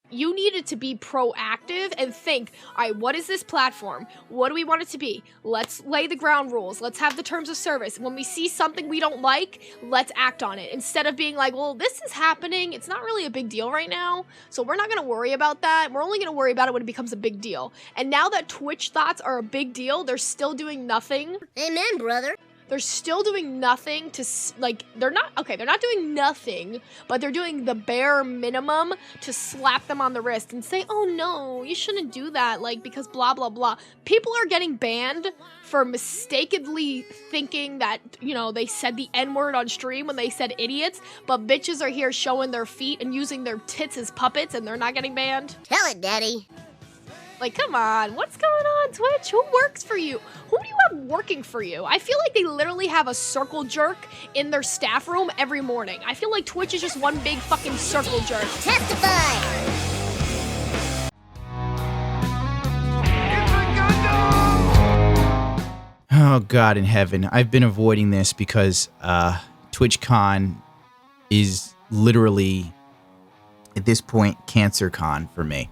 You needed to be proactive and think, all right, what is this platform? What do we want it to be? Let's lay the ground rules. Let's have the terms of service. When we see something we don't like, let's act on it. Instead of being like, well, this is happening. It's not really a big deal right now, so we're not going to worry about that. We're only going to worry about it when it becomes a big deal. And now that Twitch thoughts are a big deal, they're still doing nothing. Amen, brother. They're still doing nothing to, they're not doing nothing, but they're doing the bare minimum to slap them on the wrist and say, oh no, you shouldn't do that, because blah, blah, blah. People are getting banned for mistakenly thinking that, they said the N-word on stream when they said idiots, but bitches are here showing their feet and using their tits as puppets and they're not getting banned. Tell it, Daddy. Come on, what's going on, Twitch? Who works for you? Who do you have working for you? I feel like they literally have a circle jerk in their staff room every morning. I feel like Twitch is just one big fucking circle jerk. Testify! Oh, God in heaven. I've been avoiding this because TwitchCon is literally, at this point, CancerCon for me.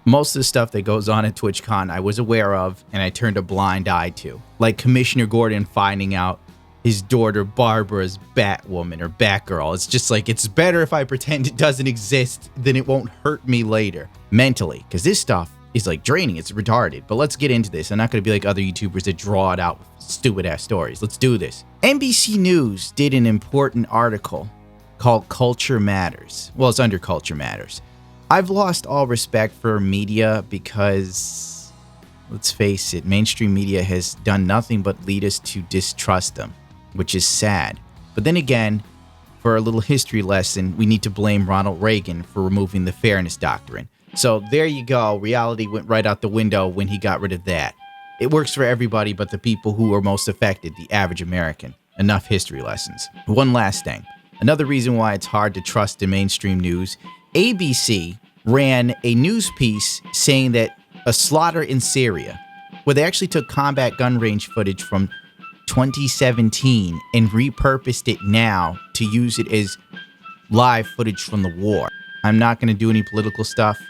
Most of the stuff that goes on at TwitchCon I was aware of and I turned a blind eye to. Like Commissioner Gordon finding out his daughter Barbara's Batwoman or Batgirl. It's just like, it's better if I pretend it doesn't exist, then it won't hurt me later. Mentally. Because this stuff is draining. It's retarded. But let's get into this. I'm not going to be like other YouTubers that draw it out with stupid ass stories. Let's do this. NBC News did an important article called Culture Matters. Well, it's under Culture Matters. I've lost all respect for media because, let's face it, mainstream media has done nothing but lead us to distrust them, which is sad. But then again, for a little history lesson, we need to blame Ronald Reagan for removing the Fairness Doctrine. So there you go, reality went right out the window when he got rid of that. It works for everybody but the people who are most affected, the average American. Enough history lessons. One last thing. Another reason why it's hard to trust the mainstream news, ABC ran a news piece saying that a slaughter in Syria, where they actually took combat gun range footage from 2017 and repurposed it now to use it as live footage from the war. I'm not going to do any political stuff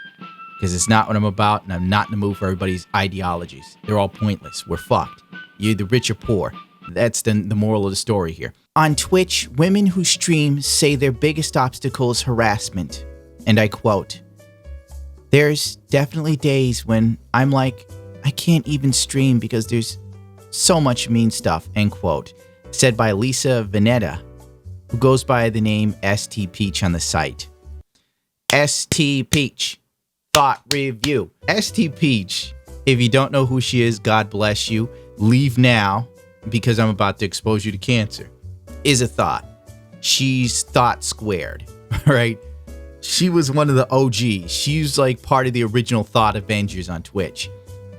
because it's not what I'm about, and I'm not in the mood for everybody's ideologies. They're all pointless. We're fucked. You're either rich or poor. That's the moral of the story here. On Twitch, women who stream say their biggest obstacle is harassment. And I quote, "There's definitely days when I'm like, I can't even stream because there's so much mean stuff," end quote. Said by Lisa Veneta, who goes by the name ST Peach on the site. ST Peach, thought review. ST Peach, if you don't know who she is, God bless you. Leave now because I'm about to expose you to cancer. Is a thought. She's thought squared, right? She was one of the OGs. She's like part of the original Thought Avengers on Twitch.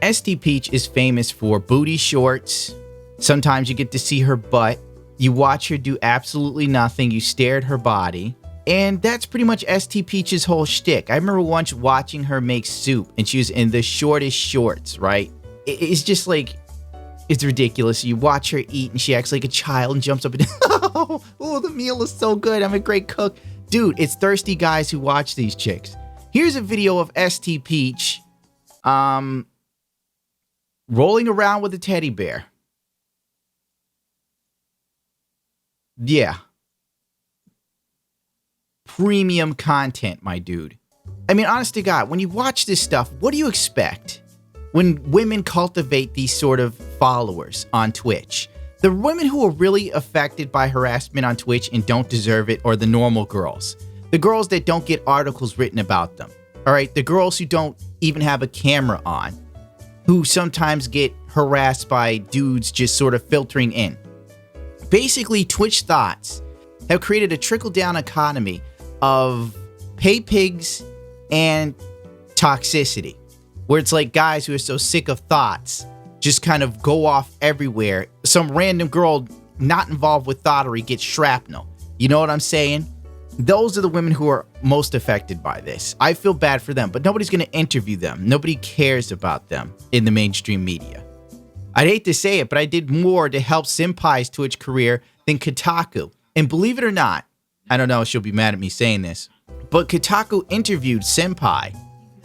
ST Peach is famous for booty shorts. Sometimes you get to see her butt. You watch her do absolutely nothing. You stare at her body. And that's pretty much ST Peach's whole shtick. I remember once watching her make soup and she was in the shortest shorts, right? It's just like, it's ridiculous. You watch her eat and she acts like a child and jumps up and oh, the meal is so good. I'm a great cook. Dude, it's thirsty guys who watch these chicks. Here's a video of ST Peach rolling around with a teddy bear. Yeah. Premium content, my dude. I mean, honest to God, when you watch this stuff, what do you expect when women cultivate these sort of followers on Twitch? The women who are really affected by harassment on Twitch and don't deserve it are the normal girls. The girls that don't get articles written about them. All right, the girls who don't even have a camera on, who sometimes get harassed by dudes just sort of filtering in. Basically, Twitch thoughts have created a trickle-down economy of pay pigs and toxicity, where it's like guys who are so sick of thoughts just kind of go off everywhere. Some random girl not involved with thoughterry gets shrapnel. You know what I'm saying? Those are the women who are most affected by this. I feel bad for them, but nobody's going to interview them. Nobody cares about them in the mainstream media. I'd hate to say it, but I did more to help Senpai's Twitch career than Kotaku. And believe it or not, I don't know if she'll be mad at me saying this, but Kotaku interviewed Senpai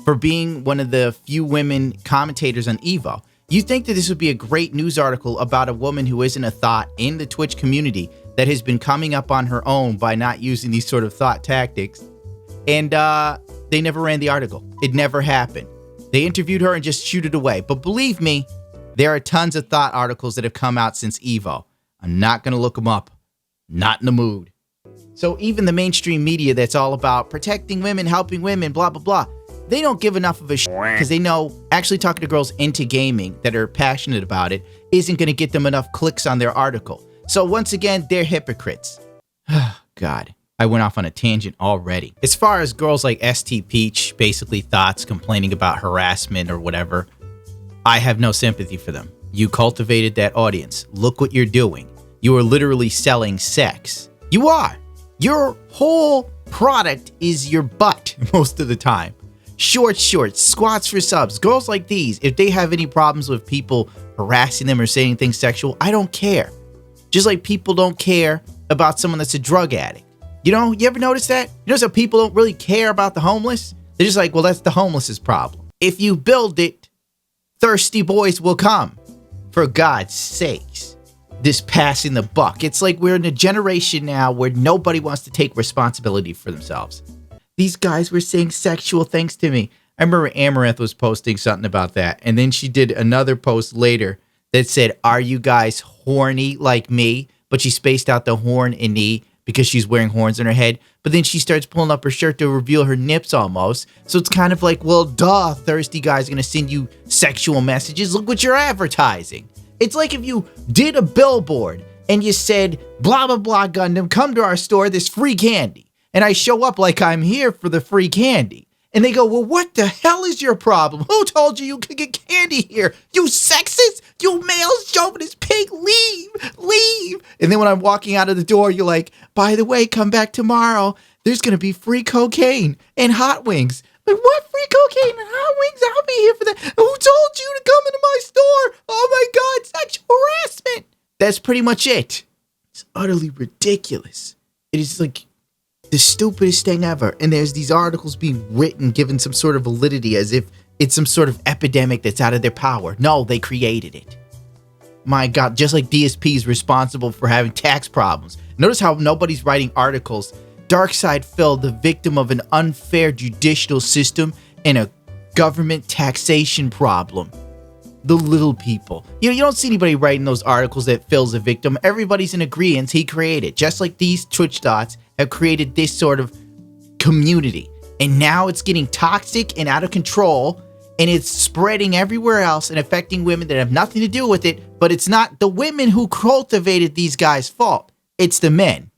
for being one of the few women commentators on Evo. You think that this would be a great news article about a woman who isn't a thought in the Twitch community that has been coming up on her own by not using these sort of thought tactics. And they never ran the article. It never happened. They interviewed her and just shoot it away. But believe me, there are tons of thought articles that have come out since Evo. I'm not going to look them up. Not in the mood. So even the mainstream media that's all about protecting women, helping women, blah, blah, blah, they don't give enough of a shit because they know actually talking to girls into gaming that are passionate about it isn't going to get them enough clicks on their article. So once again, they're hypocrites. God, I went off on a tangent already. As far as girls like ST Peach, basically thoughts complaining about harassment or whatever, I have no sympathy for them. You cultivated that audience. Look what you're doing. You are literally selling sex. You are. Your whole product is your butt most of the time. Shorts, squats for subs. Girls like these, if they have any problems with people harassing them or saying things sexual, I don't care. Just like people don't care about someone that's a drug addict. You know, you ever notice that? You notice how people don't really care about the homeless? They're just like, well, that's the homeless's problem. If you build it, thirsty boys will come. For God's sakes. This passing the buck. It's like we're in a generation now where nobody wants to take responsibility for themselves. These guys were saying sexual things to me. I remember Amaranth was posting something about that. And then she did another post later that said, are you guys horny like me? But she spaced out the horn and knee because she's wearing horns on her head. But then she starts pulling up her shirt to reveal her nips almost. So it's kind of like, well, duh, thirsty guy's going to send you sexual messages. Look what you're advertising. It's like if you did a billboard and you said, blah, blah, blah, Gundam, come to our store, there's free candy. And I show up like I'm here for the free candy. And they go, well, what the hell is your problem? Who told you could get candy here? You sexist? You male chauvinist pig, leave. And then when I'm walking out of the door, you're like, by the way, come back tomorrow. There's going to be free cocaine and hot wings. Like, what free cocaine and hot wings? I'll be here for that. Who told you to come into my store? Oh my God, sexual harassment. That's pretty much it. It's utterly ridiculous. It is like the stupidest thing ever. And there's these articles being written, given some sort of validity as if it's some sort of epidemic that's out of their power. No, they created it. My God, just like DSP is responsible for having tax problems. Notice how nobody's writing articles. Darkseid fell the victim of an unfair judicial system and a government taxation problem. The little people. You don't see anybody writing those articles that Phil's a victim. Everybody's in agreement he created. Just like these Twitch dots have created this sort of community. And now it's getting toxic and out of control. And it's spreading everywhere else and affecting women that have nothing to do with it. But it's not the women who cultivated these guys' fault. It's the men.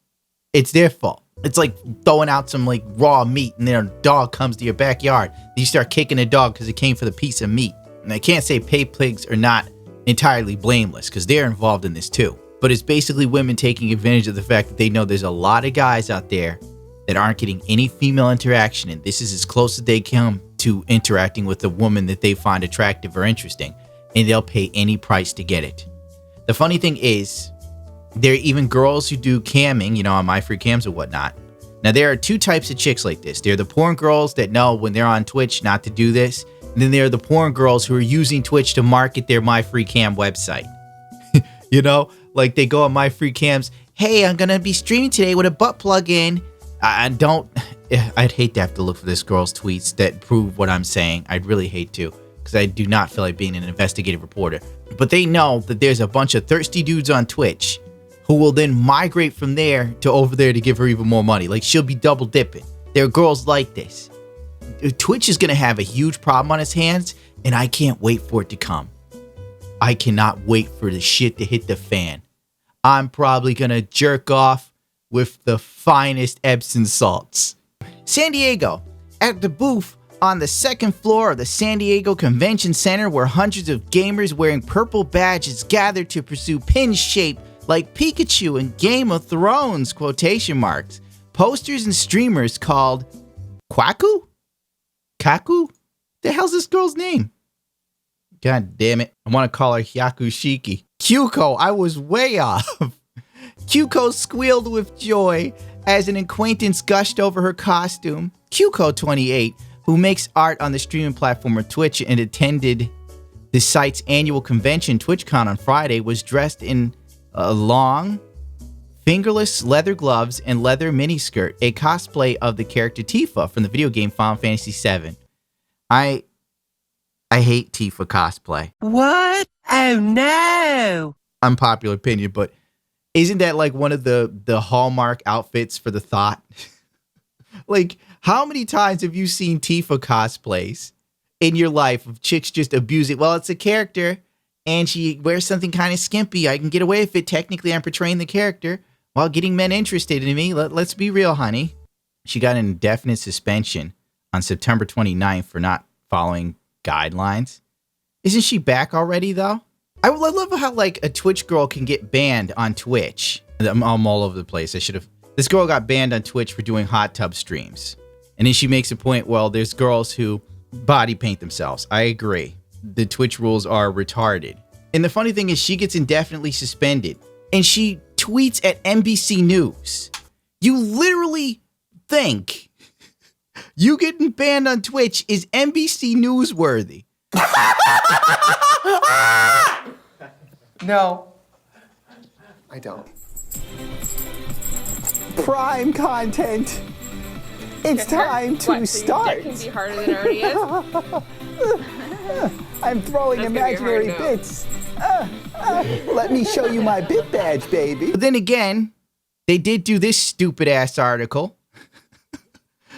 It's their fault. It's like throwing out some like raw meat and then a dog comes to your backyard. You start kicking the dog because it came for the piece of meat. And I can't say pay pigs are not entirely blameless because they're involved in this too. But it's basically women taking advantage of the fact that they know there's a lot of guys out there that aren't getting any female interaction. And this is as close as they come to interacting with a woman that they find attractive or interesting. And they'll pay any price to get it. The funny thing is, there are even girls who do camming, on My Free Cams or whatnot. Now, there are two types of chicks like this. There are the porn girls that know when they're on Twitch not to do this. And then there are the porn girls who are using Twitch to market their My Free Cam website. Like they go on My Free Cams. Hey, I'm going to be streaming today with a butt plug in. I'd hate to have to look for this girl's tweets that prove what I'm saying. I'd really hate to, because I do not feel like being an investigative reporter. But they know that there's a bunch of thirsty dudes on Twitch who will then migrate from there to over there to give her even more money. Like she'll be double dipping. There are girls like this. Twitch is going to have a huge problem on its hands, and I can't wait for it to come. I cannot wait for the shit to hit the fan. I'm probably going to jerk off with the finest Epsom salts. San Diego, at the booth on the second floor of the San Diego Convention Center, where hundreds of gamers wearing purple badges gathered to pursue pins shaped like Pikachu in Game of Thrones, quotation marks. Posters and streamers called Kwaku? Kaku? The hell's this girl's name? God damn it. I want to call her Hyakushiki. Kyuko, I was way off. Kyuko squealed with joy as an acquaintance gushed over her costume. Kyuko, 28, who makes art on the streaming platform of Twitch and attended the site's annual convention, TwitchCon, on Friday, was dressed in a long, fingerless leather gloves and leather miniskirt, a cosplay of the character Tifa from the video game Final Fantasy VII. I hate Tifa cosplay. What? Oh no! Unpopular opinion, but isn't that like one of the hallmark outfits for the thought? Like, how many times have you seen Tifa cosplays in your life of chicks just abusing? Well, it's a character and she wears something kind of skimpy. I can get away with it. Technically, I'm portraying the character while getting men interested in me. Let's be real, honey. She got an indefinite suspension on September 29th for not following guidelines. Isn't she back already, though? I love how, like, a Twitch girl can get banned on Twitch. I'm all over the place. This girl got banned on Twitch for doing hot tub streams. And then she makes a point, well, there's girls who body paint themselves. I agree. The Twitch rules are retarded. And the funny thing is she gets indefinitely suspended. And she tweets at NBC News. You literally think you getting banned on Twitch is NBC newsworthy. No, I don't. Prime content. It's time to start. It can be harder than it already is. I'm throwing That's gonna be imaginary hard, no. bits. Let me show you my bit badge, baby. But then again, they did do this stupid ass article.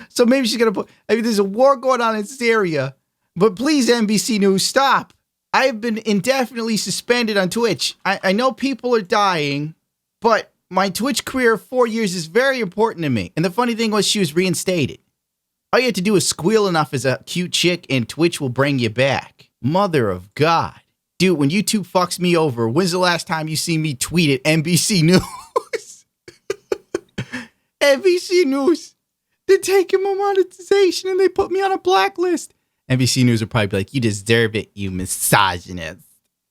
So maybe she's gonna put, I mean, there's a war going on in Syria, but please, NBC News, stop. I have been indefinitely suspended on Twitch. I know people are dying, but my Twitch career of 4 years is very important to me. And the funny thing was she was reinstated. All you have to do is squeal enough as a cute chick and Twitch will bring you back. Mother of God. Dude, when YouTube fucks me over, when's the last time you see me tweet at NBC News? NBC News. They're taking my monetization and they put me on a blacklist. NBC News will probably be like, you deserve it, you misogynist.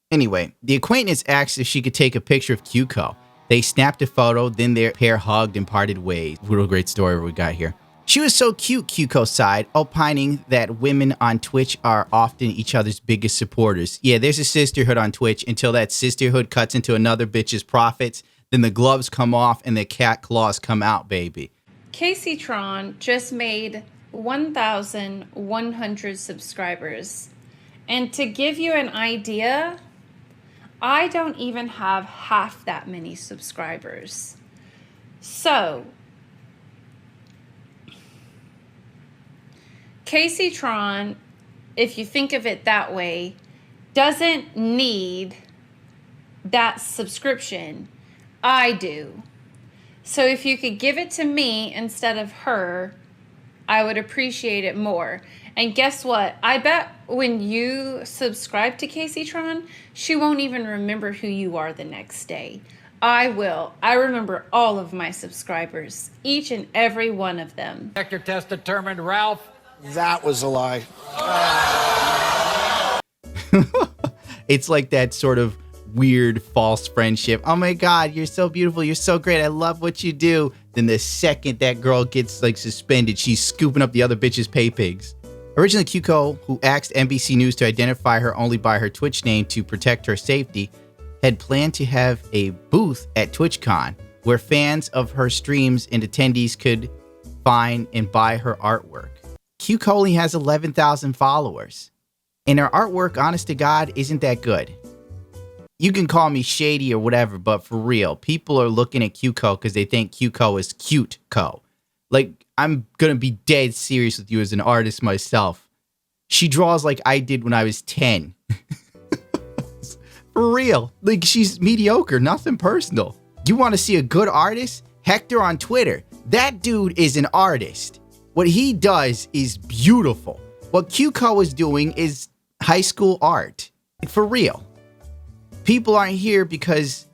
Anyway, the acquaintance asked if she could take a picture of Kyuko. They snapped a photo, then their pair hugged and parted ways. What a great story we got here. She was so cute, Kyuko sighed, opining that women on Twitch are often each other's biggest supporters. Yeah, there's a sisterhood on Twitch until that sisterhood cuts into another bitch's profits. Then the gloves come off and the cat claws come out, baby. Casey Tron just made 1,100 subscribers. And to give you an idea, I don't even have half that many subscribers. So, Casey Tron, if you think of it that way, doesn't need that subscription. I do. So if you could give it to me instead of her, I would appreciate it more. And guess what? I bet when you subscribe to Casey Tron, she won't even remember who you are the next day. I will. I remember all of my subscribers, each and every one of them. Vector test determined Ralph. That was a lie. It's like that sort of weird false friendship. Oh my God, you're so beautiful. You're so great. I love what you do. Then the second that girl gets like suspended, she's scooping up the other bitch's pay pigs. Originally, Kyuko, who asked NBC News to identify her only by her Twitch name to protect her safety, had planned to have a booth at TwitchCon where fans of her streams and attendees could find and buy her artwork. Kyuko only has 11,000 followers, and her artwork, honest to God, isn't that good. You can call me shady or whatever, but for real, people are looking at Kyuko because they think Kyuko is cute-ko. Like, I'm gonna be dead serious with you as an artist myself. She draws like I did when I was 10. For real. Like, she's mediocre, nothing personal. You want to see a good artist? Hector on Twitter. That dude is an artist. What he does is beautiful. What Kyuko is doing is high school art. For real. People aren't here because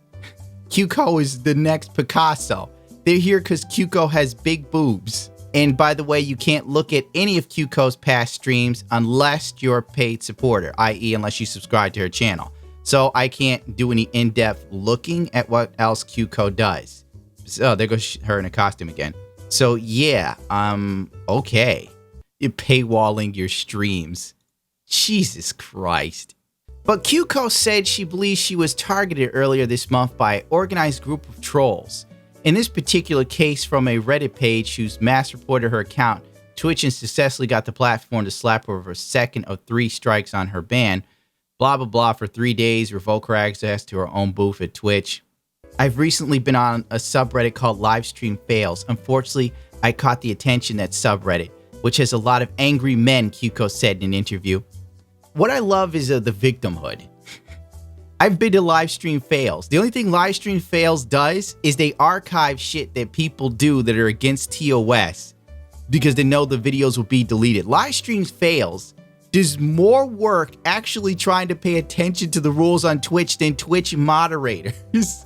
Kyuko is the next Picasso. They're here because Kyuko has big boobs. And by the way, you can't look at any of Kyuko's past streams unless you're a paid supporter, i.e. unless you subscribe to her channel. So I can't do any in-depth looking at what else Kyuko does. So there goes her in a costume again. So yeah, okay. You're paywalling your streams. Jesus Christ. But Kyuko said she believes she was targeted earlier this month by an organized group of trolls. In this particular case, from a Reddit page whose mass reported her account, Twitch unsuccessfully got the platform to slap her over a second of 3 strikes on her ban. Blah, blah, blah for 3 days, revoke her access to her own booth at Twitch. I've recently been on a subreddit called Livestream Fails. Unfortunately, I caught the attention of that subreddit, which has a lot of angry men, Kyuko said in an interview. What I love is the victimhood. I've been to Livestream Fails. The only thing Livestream Fails does is they archive shit that people do that are against TOS because they know the videos will be deleted. Livestream Fails does more work actually trying to pay attention to the rules on Twitch than Twitch moderators.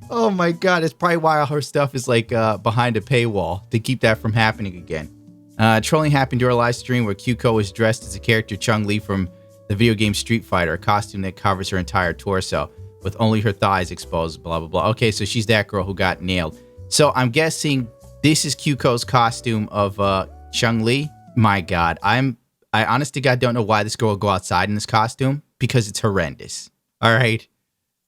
Oh my god, that's probably why all her stuff is like behind a paywall to keep that from happening again. Trolling happened during a live stream where Kyuko was dressed as the character Chun-Li from the video game Street Fighter, a costume that covers her entire torso with only her thighs exposed, blah, blah, blah. Okay, so she's that girl who got nailed. So I'm guessing this is Kyuko's costume of Chun-Li. My god, I honest to god don't know why this girl would go outside in this costume because it's horrendous. All right,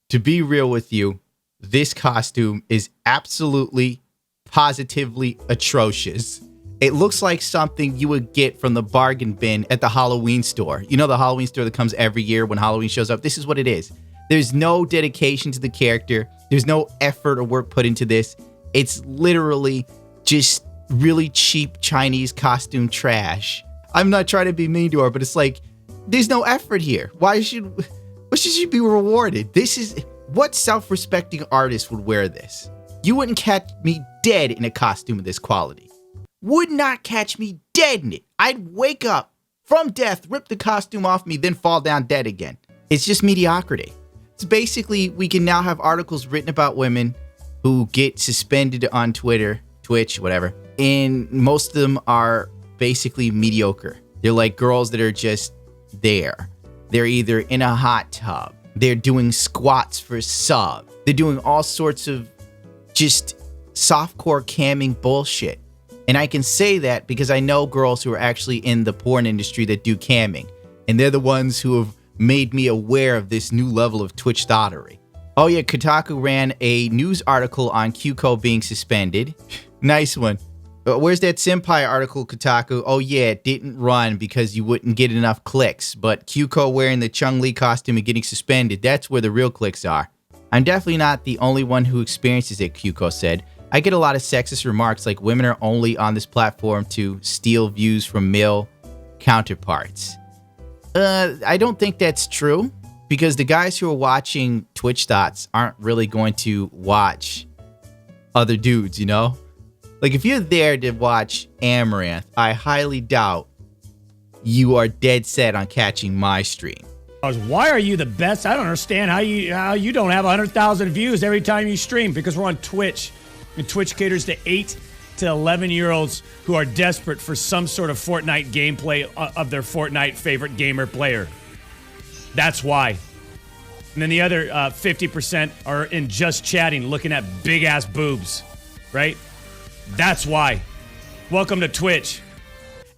to be real with you, this costume is absolutely, positively atrocious. It looks like something you would get from the bargain bin at the Halloween store. You know, the Halloween store that comes every year when Halloween shows up? This is what it is. There's no dedication to the character. There's no effort or work put into this. It's literally just really cheap Chinese costume trash. I'm not trying to be mean to her, but it's like, there's no effort here. Why should she be rewarded? This is, what self-respecting artist would wear this? You wouldn't catch me dead in a costume of this quality. Would not catch me dead in it. I'd wake up from death, rip the costume off me, then fall down dead again. It's just mediocrity. It's basically, we can now have articles written about women who get suspended on Twitter, Twitch, whatever. And most of them are basically mediocre. They're like girls that are just there. They're either in a hot tub. They're doing squats for sub. They're doing all sorts of just softcore camming bullshit. And I can say that because I know girls who are actually in the porn industry that do camming. And they're the ones who have made me aware of this new level of Twitch thottery. Oh yeah, Kotaku ran a news article on Kyuko being suspended. Nice one. Where's that Senpai article, Kotaku? Oh yeah, it didn't run because you wouldn't get enough clicks. But Kyuko wearing the Chun-Li costume and getting suspended, that's where the real clicks are. I'm definitely not the only one who experiences it, Kyuko said. I get a lot of sexist remarks like women are only on this platform to steal views from male counterparts. I don't think that's true because the guys who are watching Twitch Thoughts aren't really going to watch other dudes, you know? Like if you're there to watch Amaranth, I highly doubt you are dead set on catching my stream. Why are you the best? I don't understand how you don't have 100,000 views every time you stream because we're on Twitch. And Twitch caters to 8 to 11-year-olds who are desperate for some sort of Fortnite gameplay of their Fortnite favorite gamer player. That's why. And then the other 50% are in just chatting, looking at big-ass boobs, right? That's why. Welcome to Twitch.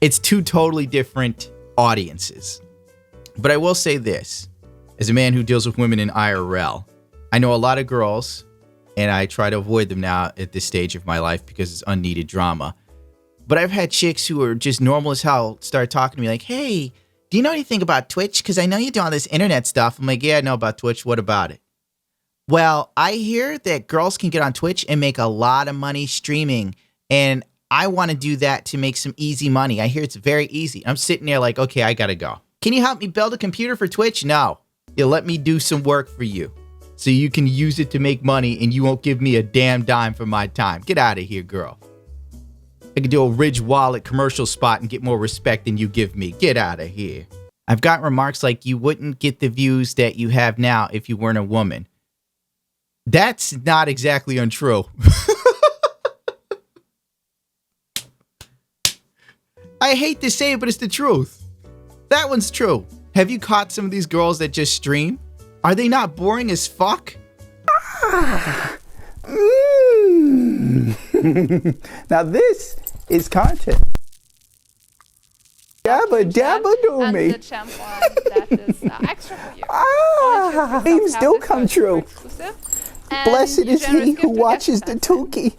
It's two totally different audiences. But I will say this. As a man who deals with women in IRL, I know a lot of girls, and I try to avoid them now at this stage of my life because it's unneeded drama. But I've had chicks who are just normal as hell start talking to me like, hey, do you know anything about Twitch? Because I know you do all this internet stuff. I'm like, yeah, I know about Twitch. What about it? Well, I hear that girls can get on Twitch and make a lot of money streaming. And I want to do that to make some easy money. I hear it's very easy. I'm sitting there like, okay, I got to go. Can you help me build a computer for Twitch? No. You let me do some work for you so you can use it to make money and you won't give me a damn dime for my time. Get out of here, girl. I could do a Ridge Wallet commercial spot and get more respect than you give me. Get out of here. I've got remarks like you wouldn't get the views that you have now if you weren't a woman. That's not exactly untrue. I hate to say it, but it's the truth. That one's true. Have you caught some of these girls that just stream? Are they not boring as fuck? Now, this is content. Dabba dabba do and me. the shampoo that is extra for you. Ah, dreams do come true. Exclusive. Blessed is he who watches the Tookie.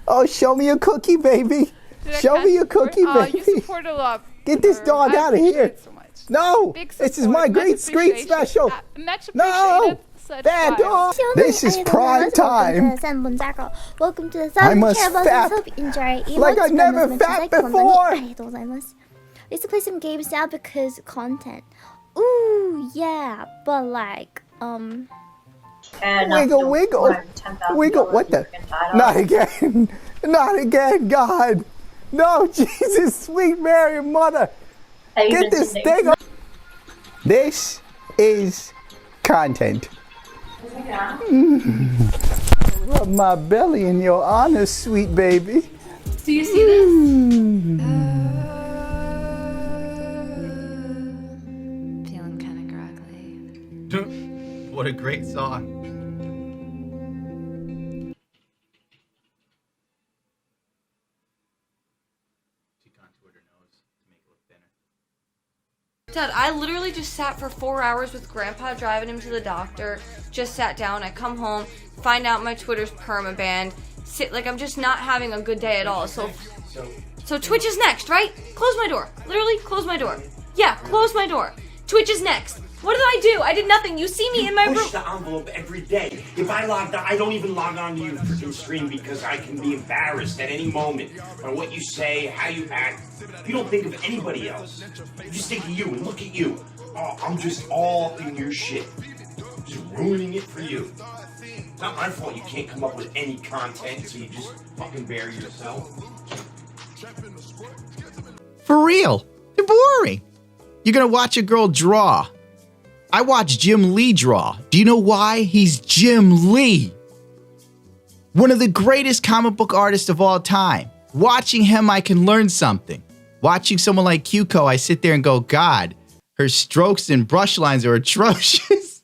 Oh, show me a cookie, baby. Show me a cookie, You baby. support a lot. Get this dog out of here. So much. No, Big this is support, my much great screen appreciation. special. Much No, appreciated. Such bad fire. dog. This is prime time. Welcome to the I Southern must Caravan. fap Hope you enjoy. like I never fap before. I used to play some games now because content. Ooh, yeah, but like, Wiggle, wiggle. Wiggle, what the? Not again. Not again, God. No, Jesus, sweet Mary, Mother. Get this thing up. This is content. Rub my belly in your honor, sweet baby. Do you see this? Feeling kind of groggly. What a great song. Dad, I literally just sat for 4 hours with Grandpa driving him to the doctor. Just sat down. I come home, find out my Twitter's permabanned. I'm just not having a good day at all. So Twitch is next, right? Close my door. Literally, close my door. Yeah, close my door. Twitch is next. What did I do? I did nothing. You see me in my room. Push the envelope every day. If I logged on, I don't even log on to your freaking stream because I can be embarrassed at any moment by what you say, how you act. You don't think of anybody else. You just think of you and look at you. Oh, I'm just all in your shit. Just ruining it for you. It's not my fault you can't come up with any content, so you just fucking bury yourself. For real. They're boring. You're going to watch a girl draw. I watched Jim Lee draw. Do you know why? He's Jim Lee. One of the greatest comic book artists of all time. Watching him, I can learn something. Watching someone like Kyuko, I sit there and go, God, her strokes and brush lines are atrocious.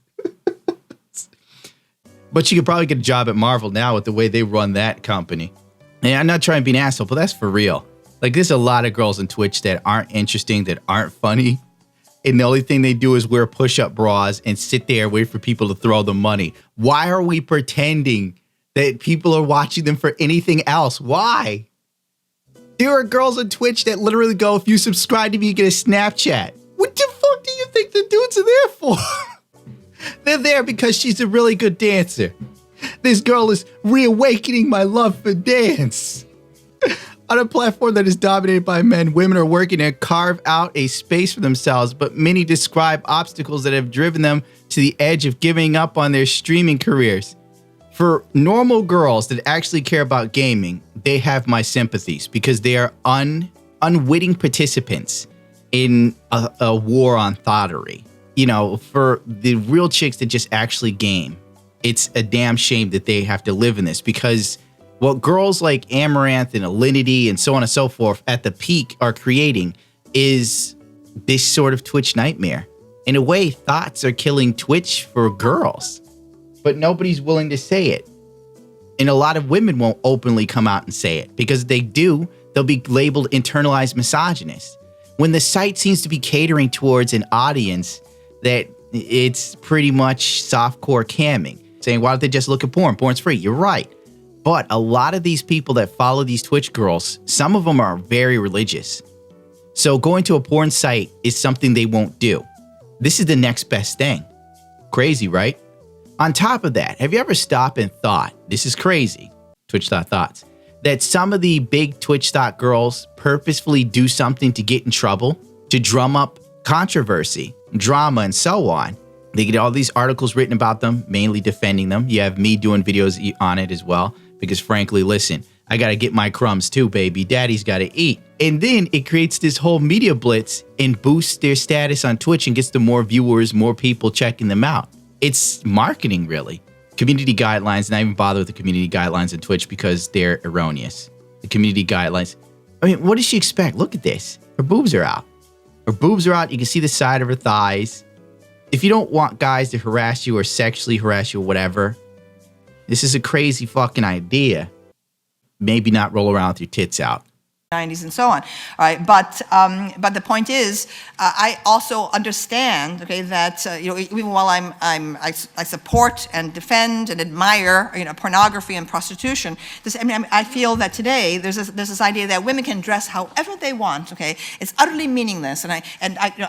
But she could probably get a job at Marvel now with the way they run that company. And I'm not trying to be an asshole, but that's for real. Like, there's a lot of girls on Twitch that aren't interesting, that aren't funny. And the only thing they do is wear push-up bras and sit there and wait for people to throw them money. Why are we pretending that people are watching them for anything else? Why? There are girls on Twitch that literally go, if you subscribe to me, you get a Snapchat. What the fuck do you think the dudes are there for? They're there because she's a really good dancer. This girl is reawakening my love for dance. On a platform that is dominated by men, women are working to carve out a space for themselves, but many describe obstacles that have driven them to the edge of giving up on their streaming careers. For normal girls that actually care about gaming, they have my sympathies because they are unwitting participants in a war on thottery. You know, for the real chicks that just actually game, it's a damn shame that they have to live in this because what girls like Amaranth and Alinity and so on and so forth at the peak are creating is this sort of Twitch nightmare. In a way, thoughts are killing Twitch for girls, but nobody's willing to say it. And a lot of women won't openly come out and say it because if they do, they'll be labeled internalized misogynists. When the site seems to be catering towards an audience that it's pretty much softcore camming, saying, why don't they just look at porn? Porn's free. You're right. But a lot of these people that follow these Twitch girls, some of them are very religious. So going to a porn site is something they won't do. This is the next best thing. Crazy, right? On top of that, have you ever stopped and thought, this is crazy, Twitch thoughts, that some of the big Twitch girls purposefully do something to get in trouble, to drum up controversy, drama, and so on. They get all these articles written about them, mainly defending them. You have me doing videos on it as well. Because frankly, listen, I got to get my crumbs too, baby. Daddy's got to eat. And then it creates this whole media blitz and boosts their status on Twitch and gets them more viewers, more people checking them out. It's marketing, really. Community guidelines, and I even bother with the community guidelines on Twitch because they're erroneous. The community guidelines. I mean, what does she expect? Look at this. Her boobs are out. Her boobs are out. You can see the side of her thighs. If you don't want guys to harass you or sexually harass you or whatever, this is a crazy fucking idea. Maybe not roll around with your tits out. 90s and so on. All right, but the point is, I also understand, okay, that even while I support and defend and admire pornography and prostitution, I feel that today there's this idea that women can dress however they want. Okay, it's utterly meaningless, and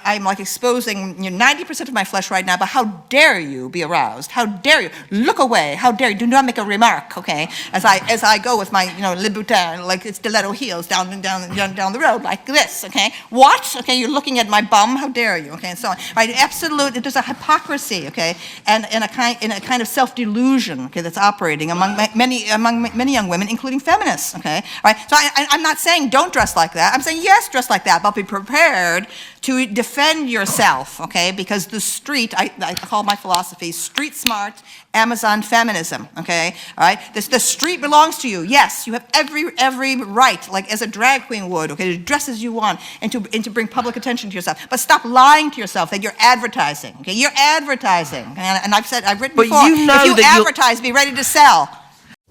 I'm like exposing 90% of my flesh right now. But how dare you be aroused? How dare you look away? How dare you? Do not make a remark. Okay, as I go with my Louboutin, like it's stiletto heels down the road like this, okay? What? Okay, you're looking at my bum, how dare you, okay, and so on. Right, absolute, there's a hypocrisy, okay, and a kind of self-delusion, okay, that's operating among many young women, including feminists, okay? Right, so I'm not saying don't dress like that, I'm saying yes, dress like that, but be prepared to defend yourself, okay, because the street, I call my philosophy street smart Amazon feminism, okay, all right? The street belongs to you. Yes, you have every right, like as a drag queen would, okay, to dress as you want and to bring public attention to yourself. But stop lying to yourself that you're advertising, okay? You're advertising, and I've written before, if you advertise, be ready to sell.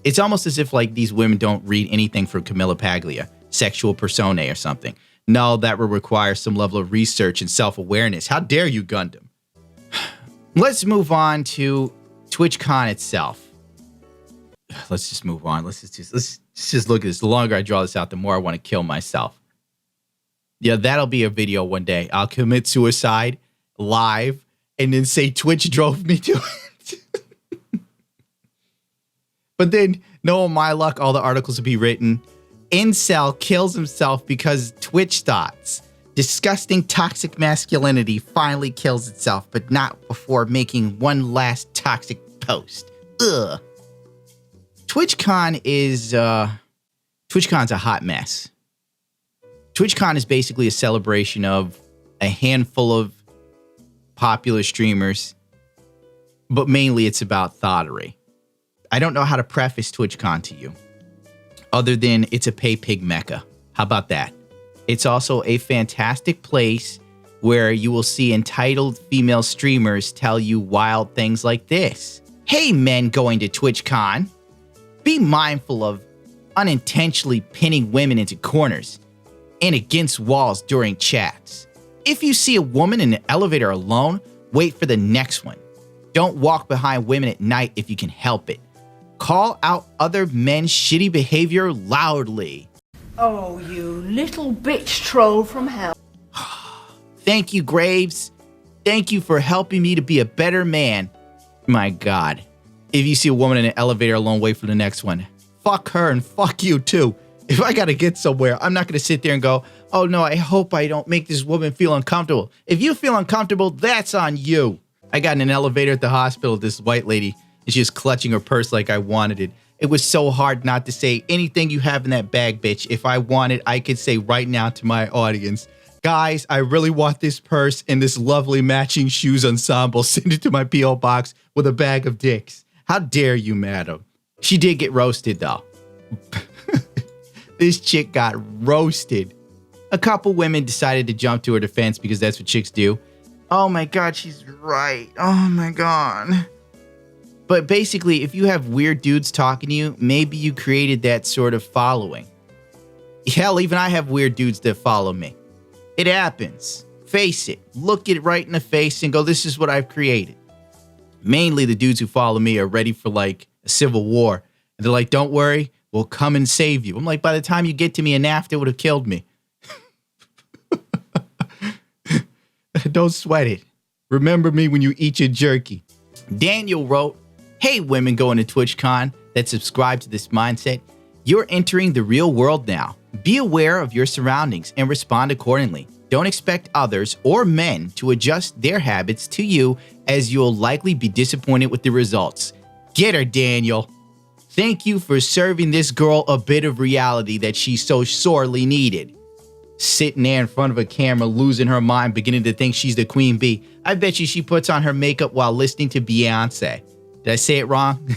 It's almost as if like these women don't read anything from Camilla Paglia, Sexual Personae or something. No, that would require some level of research and self-awareness. How dare you, Gundam? Let's move on to TwitchCon itself. Let's just move on. Let's just look at this. The longer I draw this out, the more I want to kill myself. Yeah, that'll be a video one day. I'll commit suicide live and then say Twitch drove me to it. But then, no, my luck, all the articles will be written. Incel kills himself because Twitch thoughts. Disgusting toxic masculinity finally kills itself, but not before making one last toxic post. Ugh. TwitchCon is, TwitchCon's a hot mess. TwitchCon is basically a celebration of a handful of popular streamers, but mainly it's about thottery. I don't know how to preface TwitchCon to you, other than it's a pay pig mecca. How about that? It's also a fantastic place where you will see entitled female streamers tell you wild things like this. Hey, men going to TwitchCon, be mindful of unintentionally pinning women into corners and against walls during chats. If you see a woman in an elevator alone, wait for the next one. Don't walk behind women at night if you can help it. Call out other men's shitty behavior loudly. Oh, you little bitch troll from hell. Thank you, Graves. Thank you for helping me to be a better man. My God. If you see a woman in an elevator alone, wait for the next one. Fuck her and fuck you too. If I gotta get somewhere, I'm not gonna sit there and go, oh no, I hope I don't make this woman feel uncomfortable. If you feel uncomfortable, that's on you. I got in an elevator at the hospital, this white lady, and she was clutching her purse like I wanted it. It was so hard not to say anything you have in that bag, bitch. If I wanted, I could say right now to my audience, guys, I really want this purse and this lovely matching shoes ensemble. Send it to my P.O. box with a bag of dicks. How dare you, madam? She did get roasted, though. This chick got roasted. A couple women decided to jump to her defense because that's what chicks do. Oh my God, she's right. Oh my God. But basically, if you have weird dudes talking to you, maybe you created that sort of following. Hell, even I have weird dudes that follow me. It happens. Face it. Look it right in the face and go, this is what I've created. Mainly the dudes who follow me are ready for like a civil war. And they're like, don't worry, we'll come and save you. I'm like, by the time you get to me, a NAFTA would have killed me. Don't sweat it. Remember me when you eat your jerky. Daniel wrote, hey, women going to TwitchCon that subscribe to this mindset, you're entering the real world now. Be aware of your surroundings and respond accordingly. Don't expect others or men to adjust their habits to you, as you'll likely be disappointed with the results. Get her, Daniel. Thank you for serving this girl a bit of reality that she so sorely needed. Sitting there in front of a camera, losing her mind, beginning to think she's the queen bee. I bet you she puts on her makeup while listening to Beyonce. Did I say it wrong?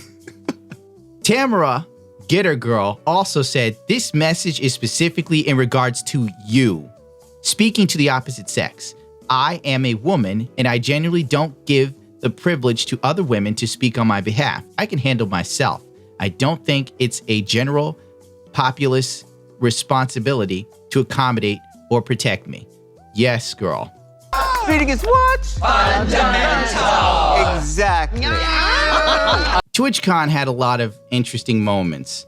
Tamara, Get Her Girl, also said, this message is specifically in regards to you. Speaking to the opposite sex, I am a woman and I genuinely don't give the privilege to other women to speak on my behalf. I can handle myself. I don't think it's a general populace responsibility to accommodate or protect me. Yes, girl. Feeding is what? Fundamental. Exactly. TwitchCon had a lot of interesting moments.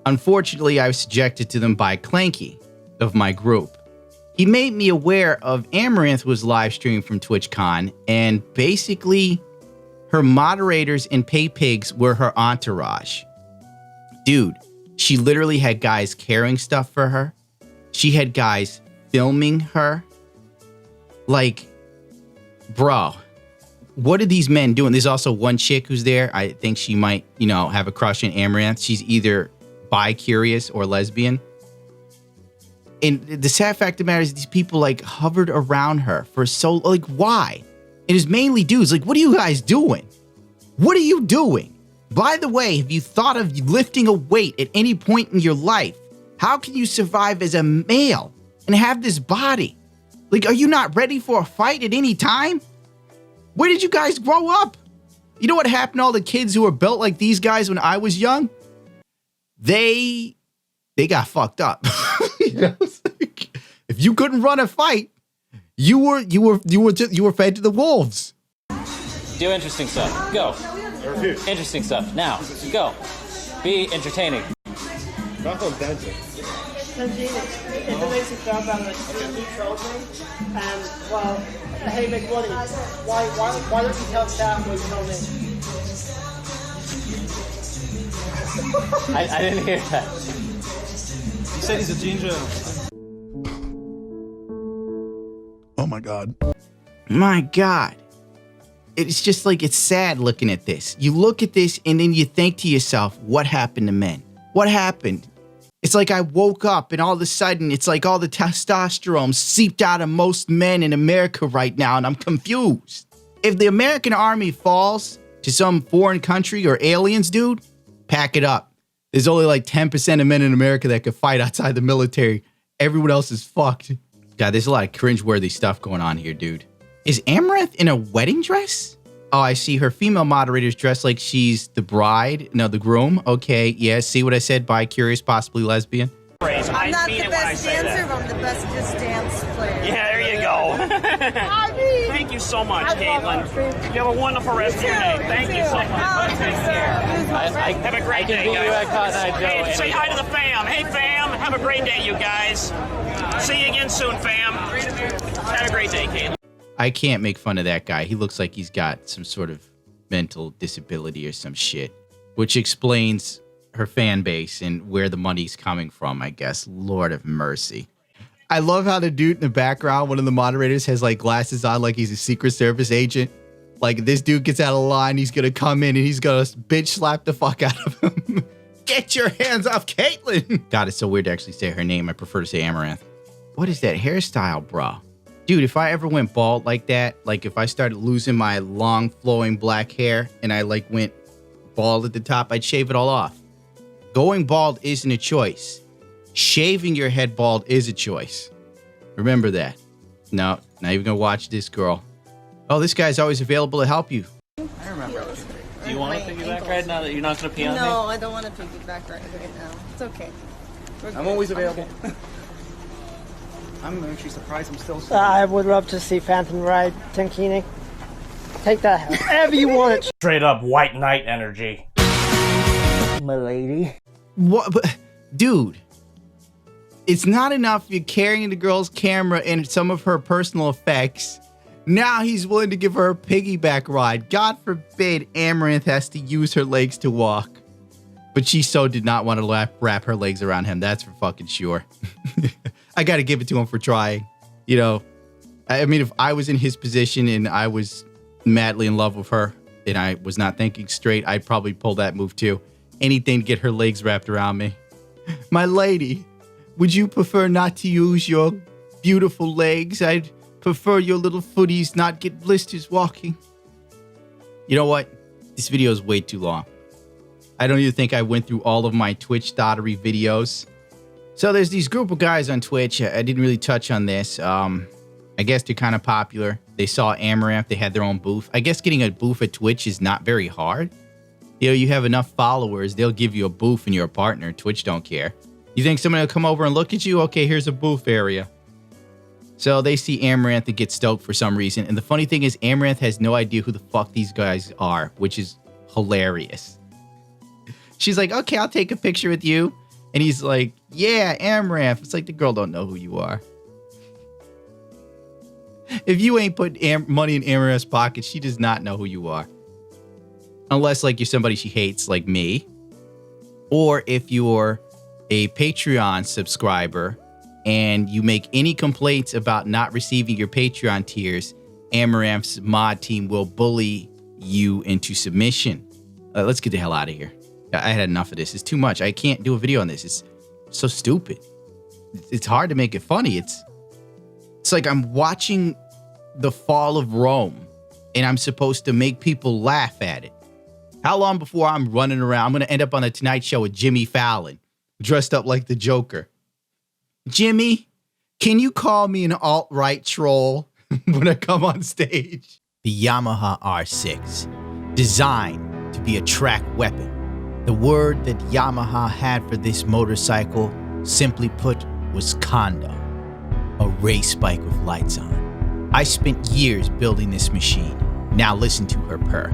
Unfortunately, I was subjected to them by Clanky of my group. He made me aware of Amaranth was live streaming from TwitchCon, and basically her moderators and pay pigs were her entourage. Dude, she literally had guys carrying stuff for her. She had guys filming her. Like, bro, what are these men doing? There's also one chick who's there. I think she might, have a crush on Amaranth. She's either bi-curious or lesbian. And the sad fact of the matter is these people like hovered around her for so, like, why? And it's mainly dudes. Like, what are you guys doing? What are you doing? By the way, have you thought of lifting a weight at any point in your life? How can you survive as a male and have this body? Like, are you not ready for a fight at any time? Where did you guys grow up? You know what happened to all the kids who were built like these guys when I was young? They got fucked up. It's like, if you couldn't run a fight, you were fed to the wolves. Do interesting stuff. Go. Interesting stuff. Now, go. Be entertaining. Not on dancing. It's a basic girl band that he trolled me. Well, hey Big Buddy, why don't you tell Chat what you told me? I didn't hear that. He said he's a ginger. Oh my God. My God. It's just like, it's sad looking at this. You look at this and then you think to yourself, what happened to men? What happened? It's like I woke up and all of a sudden it's like all the testosterone seeped out of most men in America right now and I'm confused. If the American army falls to some foreign country or aliens, dude, pack it up. There's only like 10% of men in America that could fight outside the military. Everyone else is fucked. God, there's a lot of cringeworthy stuff going on here, dude. Is Amaranth in a wedding dress? Oh, I see her female moderator's dressed like she's the bride. No, the groom. Okay, yeah, see what I said? Bi-curious, possibly lesbian. I'm not the best dancer, but I'm the best just dance player. Yeah, there you go. Thank you so much, Caitlin. You have a wonderful rest of your day. Thank you so much. Take care. Have a great day, guys. Hey, say hi to the fam. Hey, fam. Have a great day, you guys. See you again soon, fam. Have a great day, Caitlin. I can't make fun of that guy. He looks like he's got some sort of mental disability or some shit, which explains her fan base and where the money's coming from, I guess. Lord of mercy. I love how the dude in the background, one of the moderators, has like glasses on like he's a Secret Service agent. Like this dude gets out of line, he's gonna come in and he's gonna bitch slap the fuck out of him. Get your hands off Caitlin. God, it's so weird to actually say her name. I prefer to say Amaranth. What is that hairstyle, bro? Dude, if I ever went bald like that, like if I started losing my long flowing black hair and I like went bald at the top, I'd shave it all off. Going bald isn't a choice. Shaving your head bald is a choice. Remember that. No, not even gonna watch this girl. Oh, this guy's always available to help you. I remember. Do you want to piggyback right now that you're not going to pee on me? No, I don't want to piggyback right now. It's okay. I'm always available. I'm actually surprised I'm still I would love to see Phantom ride Tankini. Take that however you want it. Straight up white knight energy. My lady. What? But, dude, it's not enough you're carrying the girl's camera and some of her personal effects. Now he's willing to give her a piggyback ride. God forbid Amaranth has to use her legs to walk. But she so did not want to wrap her legs around him. That's for fucking sure. I got to give it to him for trying. You know, I mean, if I was in his position and I was madly in love with her and I was not thinking straight, I'd probably pull that move too. Anything to get her legs wrapped around me. My lady, would you prefer not to use your beautiful legs? I'd prefer your little footies not get blisters walking. You know what? This video is way too long. I don't even think I went through all of my Twitch dottery videos. So there's these group of guys on Twitch. I didn't really touch on this. I guess they're kind of popular. They saw Amaranth. They had their own booth. I guess getting a booth at Twitch is not very hard. You know, you have enough followers, they'll give you a booth and you're a partner. Twitch don't care. You think somebody will come over and look at you? Okay, here's a booth area. So they see Amaranth and get stoked for some reason. And the funny thing is, Amaranth has no idea who the fuck these guys are, which is hilarious. She's like, okay, I'll take a picture with you. And he's like, yeah, Amaranth. It's like the girl don't know who you are. If you ain't put money in Amaranth's pocket, she does not know who you are. Unless, like, you're somebody she hates, like me. Or if you're a Patreon subscriber and you make any complaints about not receiving your Patreon tiers, Amaranth's mod team will bully you into submission. Let's get the hell out of here. I had enough of this. It's too much. I can't do a video on this. It's so stupid. It's hard to make it funny. It's like I'm watching the fall of Rome and I'm supposed to make people laugh at it. How long before I'm running around? I'm going to end up on the Tonight Show with Jimmy Fallon, dressed up like the Joker. Jimmy, can you call me an alt-right troll when I come on stage? The Yamaha R6, designed to be a track weapon. The word that Yamaha had for this motorcycle, simply put, was condo, a race bike with lights on. I spent years building this machine. Now listen to her purr.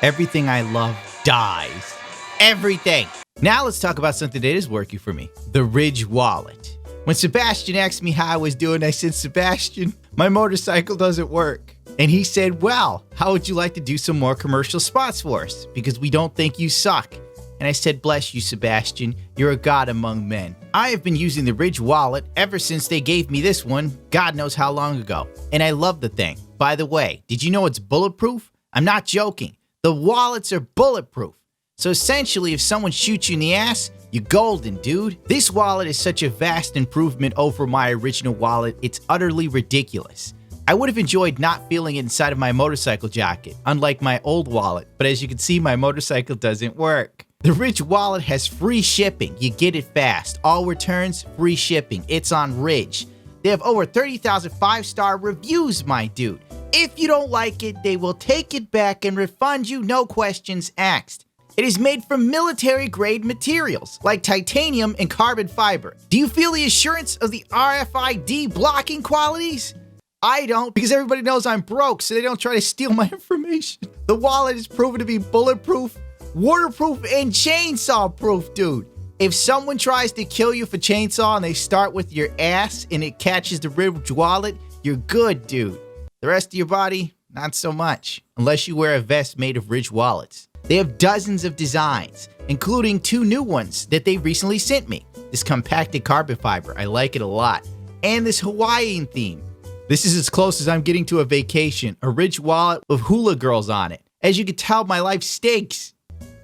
Everything I love dies. Everything. Now let's talk about something that is working for me. The Ridge wallet. When Sebastian asked me how I was doing, I said, Sebastian, my motorcycle doesn't work. And he said, well, how would you like to do some more commercial spots for us? Because we don't think you suck. And I said, bless you, Sebastian. You're a god among men. I have been using the Ridge wallet ever since they gave me this one, God knows how long ago. And I love the thing. By the way, did you know it's bulletproof? I'm not joking. The wallets are bulletproof. So essentially, if someone shoots you in the ass, you're golden, dude. This wallet is such a vast improvement over my original wallet, it's utterly ridiculous. I would have enjoyed not feeling it inside of my motorcycle jacket, unlike my old wallet, but as you can see, my motorcycle doesn't work. The Ridge wallet has free shipping. You get it fast. All returns, free shipping. It's on Ridge. They have over 30,000 5-star reviews, my dude. If you don't like it, they will take it back and refund you, no questions asked. It is made from military-grade materials, like titanium and carbon fiber. Do you feel the assurance of the RFID blocking qualities? I don't, because everybody knows I'm broke, so they don't try to steal my information. The wallet is proven to be bulletproof, waterproof, and chainsaw-proof, dude. If someone tries to kill you for chainsaw and they start with your ass and it catches the Ridge wallet, you're good, dude. The rest of your body, not so much, unless you wear a vest made of Ridge wallets. They have dozens of designs, including 2 new ones that they recently sent me. This compacted carbon fiber, I like it a lot. And this Hawaiian theme. This is as close as I'm getting to a vacation, a Ridge wallet with hula girls on it. As you can tell, my life stinks.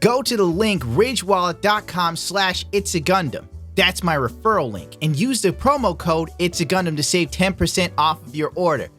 Go to the link ridgewallet.com/itsagundam. That's my referral link, and use the promo code It's a Gundam to save 10% off of your order.